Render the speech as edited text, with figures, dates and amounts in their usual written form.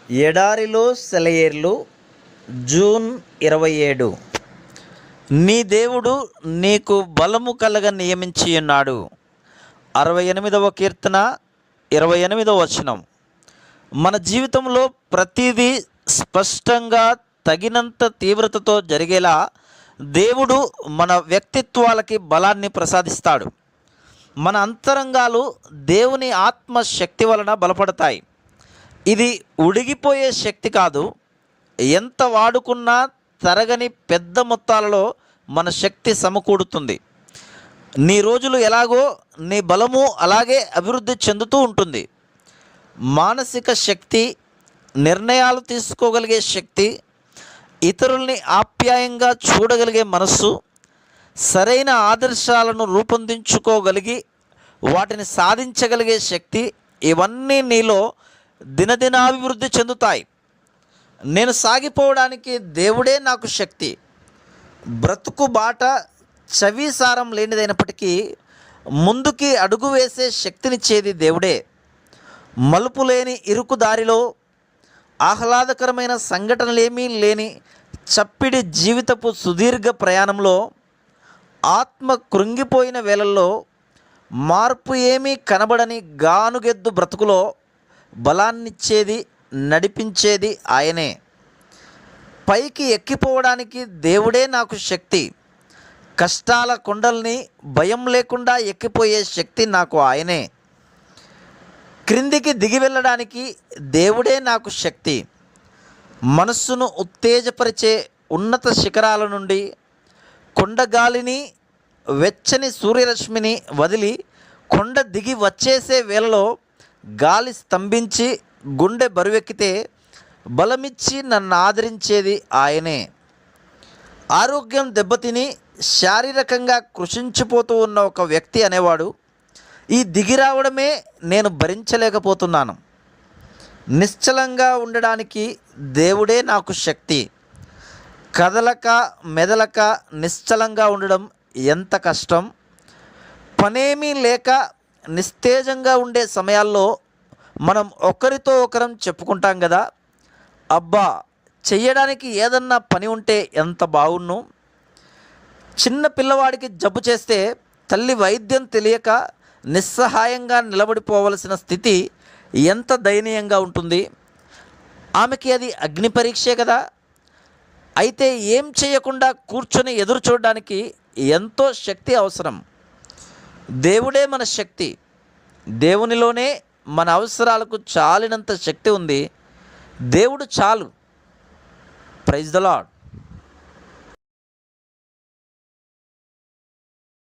ఎడారిలో సెలయేర్లు జూన్ 27. నీ దేవుడు నీకు బలము కలగ నియమించి ఉన్నాడు. 68వ కీర్తన 28వ వచనం. మన జీవితంలో ప్రతిదీ స్పష్టంగా తగినంత తీవ్రతతో జరిగేలా దేవుడు మన వ్యక్తిత్వాలకి బలాన్ని ప్రసాదిస్తాడు. మన అంతరంగాలు దేవుని ఆత్మ శక్తి వలన బలపడతాయి. ఇది ఉడిగిపోయే శక్తి కాదు. ఎంత వాడుకున్నా తరగని పెద్ద మొత్తాలలో మన శక్తి సమకూడుతుంది. నీ రోజులు ఎలాగో నీ బలము అలాగే అభివృద్ధి చెందుతూ ఉంటుంది. మానసిక శక్తి, నిర్ణయాలు తీసుకోగలిగే శక్తి, ఇతరుల్ని ఆప్యాయంగా చూడగలిగే మనస్సు, సరైన ఆదర్శాలను రూపొందించుకోగలిగి వాటిని సాధించగలిగే శక్తి, ఇవన్నీ నీలో దినదినాభివృద్ధి చెందుతాయి. నేను సాగిపోవడానికి దేవుడే నాకు శక్తి. బ్రతుకు బాట చవిసారం లేనిదైనప్పటికీ ముందుకి అడుగు వేసే శక్తినిచ్చేది దేవుడే. మలుపు లేని ఇరుకు దారిలో, ఆహ్లాదకరమైన సంఘటనలేమీ లేని చప్పిడి జీవితపు సుదీర్ఘ ప్రయాణంలో, ఆత్మ కృంగిపోయిన వేళల్లో, మార్పు ఏమీ కనబడని గానుగెద్దు బ్రతుకులో బలాన్నిచ్చేది, నడిపించేది ఆయనే. పైకి ఎక్కిపోవడానికి దేవుడే నాకు శక్తి. కష్టాల కొండల్ని భయం లేకుండా ఎక్కిపోయే శక్తి నాకు ఆయనే. క్రిందికి దిగి వెళ్ళడానికి దేవుడే నాకు శక్తి. మనస్సును ఉత్తేజపరిచే ఉన్నత శిఖరాల నుండి కొండగాలిని, వెచ్చని సూర్యరశ్మిని వదిలి కొండ దిగి వచ్చేసే వేళలో గాలి స్తంభించి గుండె బరువెక్కితే బలమిచ్చి నన్ను ఆదరించేది ఆయనే. ఆరోగ్యం దెబ్బతిని శారీరకంగా కృషించిపోతూ ఉన్న ఒక వ్యక్తి అనేవాడు, ఈ దిగి రావడమే నేను భరించలేకపోతున్నాను. నిశ్చలంగా ఉండడానికి దేవుడే నాకు శక్తి. కదలక మెదలక నిశ్చలంగా ఉండడం ఎంత కష్టం. పనేమీ లేక నిస్తేజంగా ఉండే సమయాల్లో మనం ఒకరితో ఒకరం చెప్పుకుంటాం కదా, అబ్బా చెయ్యడానికి ఏదన్నా పని ఉంటే ఎంత బాగున్ను. చిన్న పిల్లవాడికి జబ్బు చేస్తే తల్లి వైద్యం తెలియక నిస్సహాయంగా నిలబడిపోవలసిన స్థితి ఎంత దయనీయంగా ఉంటుంది. ఆమెకి అది అగ్ని పరీక్షే కదా. అయితే ఏం చేయకుండా కూర్చొని ఎదురు చూడడానికి ఎంతో శక్తి అవసరం. దేవుడే మన శక్తి. దేవునిలోనే మన అవసరాలకు చాలినంత శక్తి ఉంది. దేవుడు చాలు. Praise the lord.